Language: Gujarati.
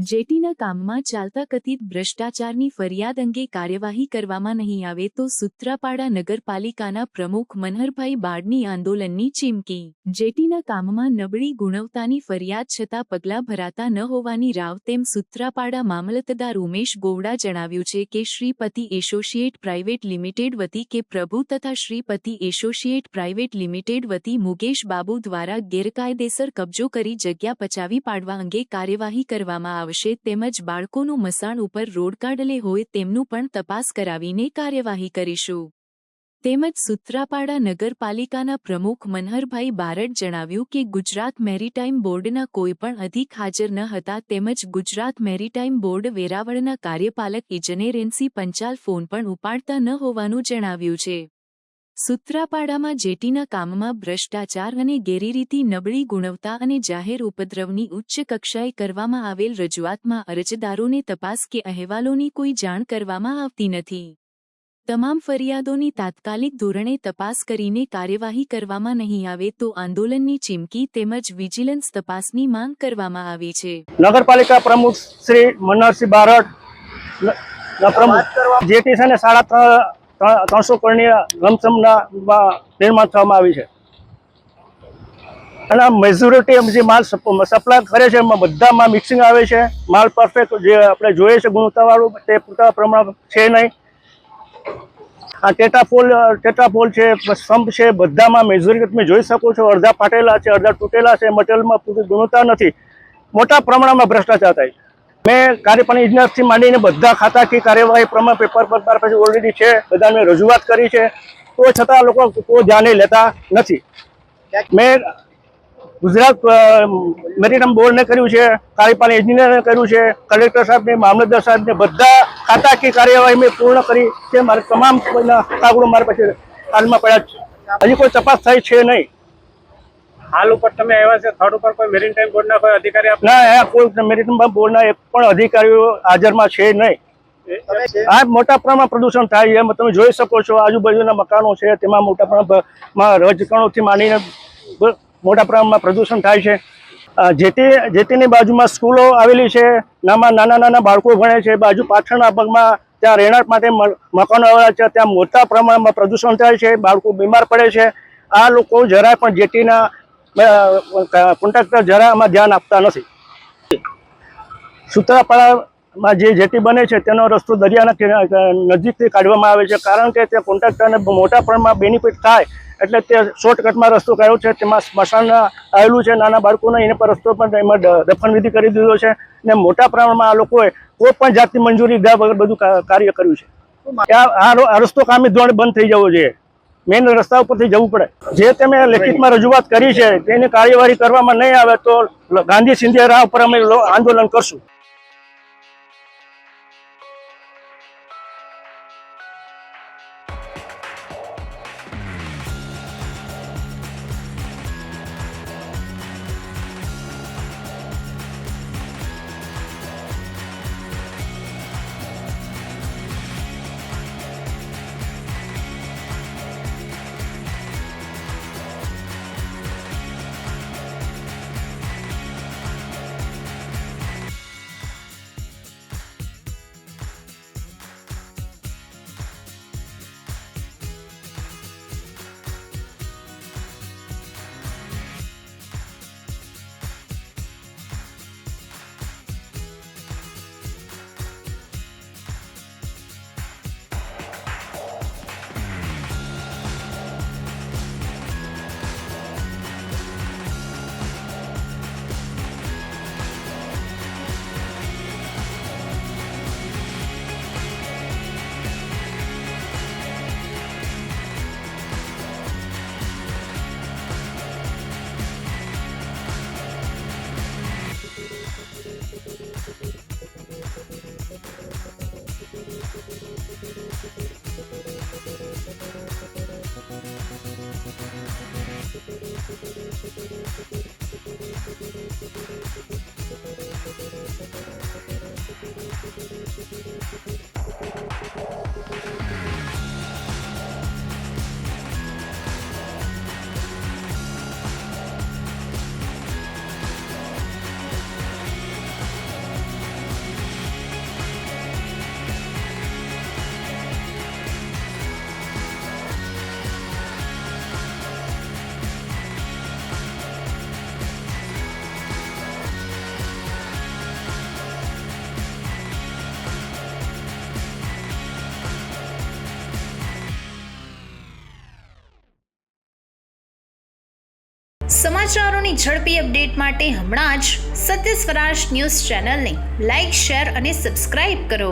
જેટીના કામમાં ચાલતા કથિત ભ્રષ્ટાચારની ફરિયાદ અંગે કાર્યવાહી કરવામાં નહીં આવે તો સૂત્રાપાડા નગરપાલિકાના પ્રમુખ મનહરભાઈ બારડની આંદોલનની ચીમકી। જેટીના કામમાં નબળી ગુણવત્તાની ફરિયાદ છતાં પગલાં ભરાતા ન હોવાની રાવ તેમ સૂત્રાપાડા મામલતદાર ઉમેશ ગોવડા જણાવ્યું છે કે શ્રીપતિ એસોસિએટ પ્રાઇવેટ લિમિટેડ વતી કે પ્રભુ તથા શ્રીપતિ એસોસિએટ પ્રાઇવેટ લિમિટેડ વતી મુકેશ બાબુ દ્વારા ગેરકાયદેસર કબજો કરી જગ્યા પચાવી પાડવા અંગે કાર્યવાહી કરવામાં આવશે તેમજ બાળકોનું મસાણ ઉપર રોડ કાઢલે હોય તેમનું પણ તપાસ કરાવીને કાર્યવાહી કરીશું। તેમજ સૂત્રાપાડા નગરપાલિકાના પ્રમુખ મનહરભાઈ બારડ જણાવ્યું કે ગુજરાત મેરીટાઈમ બોર્ડના કોઈ પણ અધિક હાજર ન હતા તેમજ ગુજરાત મેરીટાઈમ બોર્ડ વેરાવળના કાર્યપાલક ઇજનેર એનસી પંચાલ ફોન પણ ઉપાડતા ન હોવાનું જણાવ્યું છે। સૂત્રાપાડામાં જેટીના કામમાં ભ્રષ્ટાચાર અને ગેરરીતિ નબળી ગુણવત્તા અને જાહેર ઉપદ્રવની ઉચ્ચ કક્ષાએ કરવામાં આવેલ રજૂઆતમાં અરજદારોને તપાસ કે અહેવાલોની કોઈ જાણ કરવામાં આવતી નથી। તમામ ફરિયાદોની તાત્કાલિક ધોરણે તપાસ કરીને કાર્યવાહી કરવામાં નહીં આવે તો આંદોલનની ચીમકી તેમજ વિજિલન્સ તપાસની માંગ કરવામાં આવી છે। નગરપાલિકા પ્રમુખ શ્રી મનહરસિંહ બારડ પ્રમુખ જેટી છે ને 350 કરોડની લમસમના નિર્માણ થવામાં આવી છે અને મેજોરિટી જે માલ સપ્લાય કરે છે એમાં બધામાં મિક્સિંગ આવે છે। માલ પરફેક્ટ જે આપણે જોઈએ છે ગુણવત્તાવાળું તે પૂરતા પ્રમાણ છે નહીં। આ ટેટ્રાપોલ છે, સ્તંભ છે, બધામાં મેજોરિટી તમે જોઈ શકો છો અડધા ફાટેલા છે, અડધા તૂટેલા છે। મટીરિયલમાં પૂરી ગુણવત્તા નથી, મોટા પ્રમાણમાં ભ્રષ્ટાચાર થાય છે। મેં કાર્યપાલક ઇજનેરથી માંડીને બધા ખાતાકીય કાર્યવાહી પ્રમાણે પેપર પર પછી ઓલરેડી છે, બધાને રજૂઆત કરી છે, તો છતાં લોકો કોઈ ધ્યાને લેતા નથી। મેં ગુજરાત મેરીટાઈમ બોર્ડને કર્યું છે, કાર્યપાલક ઇજનેરને કર્યું છે, કલેક્ટર સાહેબને, મામલતદાર સાહેબને બધા ખાતાકીય કાર્યવાહી મેં પૂર્ણ કરી છે। મારે તમામ કાગળો મારા પાસે હાલમાં પડ્યા છે, હજી કોઈ તપાસ થઈ છે નહીં। હાલ ઉપર તમે આવ્યા છે થર્ડ ઉપર કોઈ મેરીટાઈમ બોર્ડના કોઈ અધિકારી ના, કોઈ મેરીટાઈમ બોર્ડના એક પણ અધિકારીઓ હાજરમાં છે નહીં। આ મોટા પ્રમાણમાં પ્રદૂષણ થાય છે, તમે જોઈ શકો છો આજુબાજુના મકાનો છે તેમાં મોટા પ્રમાણમાં રજકણોથી માંડીને મોટા પ્રમાણમાં પ્રદૂષણ થાય છે। જેટીની બાજુમાં સ્કૂલો આવેલી છે, નાના બાળકો ભણે છે, બાજુ પાછળના ભાગમાં ત્યાં રહેણાંક માટે મકાનો આવેલા છે, ત્યાં મોટા પ્રમાણમાં પ્રદૂષણ થાય છે, બાળકો બીમાર પડે છે। આ લોકો જરાય પણ જેટીના કોન્ટ્રાક્ટર જરા આમાં ધ્યાન આપતા નથી। સૂત્રાપાડામાં જે જેટી બને છે તેનો રસ્તો દરિયાના નજીકથી કાઢવામાં આવે છે, કારણ કે તે કોન્ટ્રાક્ટરને મોટા પ્રમાણમાં બેનિફિટ થાય એટલે તે શોર્ટકટમાં રસ્તો કાઢ્યો છે। તેમાં સ્મશાન આવેલું છે, નાના બાળકોને એને પર રસ્તો પણ એમાં દફનવિધિ કરી દીધો છે ને મોટા પ્રમાણમાં આ લોકોએ કોઈ પણ જાતની મંજૂરી લીધા વગર બધું કાર્ય કર્યું છે। આ રસ્તો કામી ધોરણે બંધ થઈ જવો જોઈએ, મેઇન રસ્તા ઉપરથી જવું પડે। જે તમે લેખિતમાં રજૂઆત કરી છે તેની કાર્યવાહી કરવામાં નહીં આવે તો ગાંધી સિંધિયા રાહ ઉપર અમે આંદોલન કરશું। સમાચારોની ઝડપી અપડેટ માટે હમણાં જ સત્ય સ્વરાજ ન્યૂઝ ચેનલને લાઇક, શેર અને સબસ્ક્રાઇબ કરો.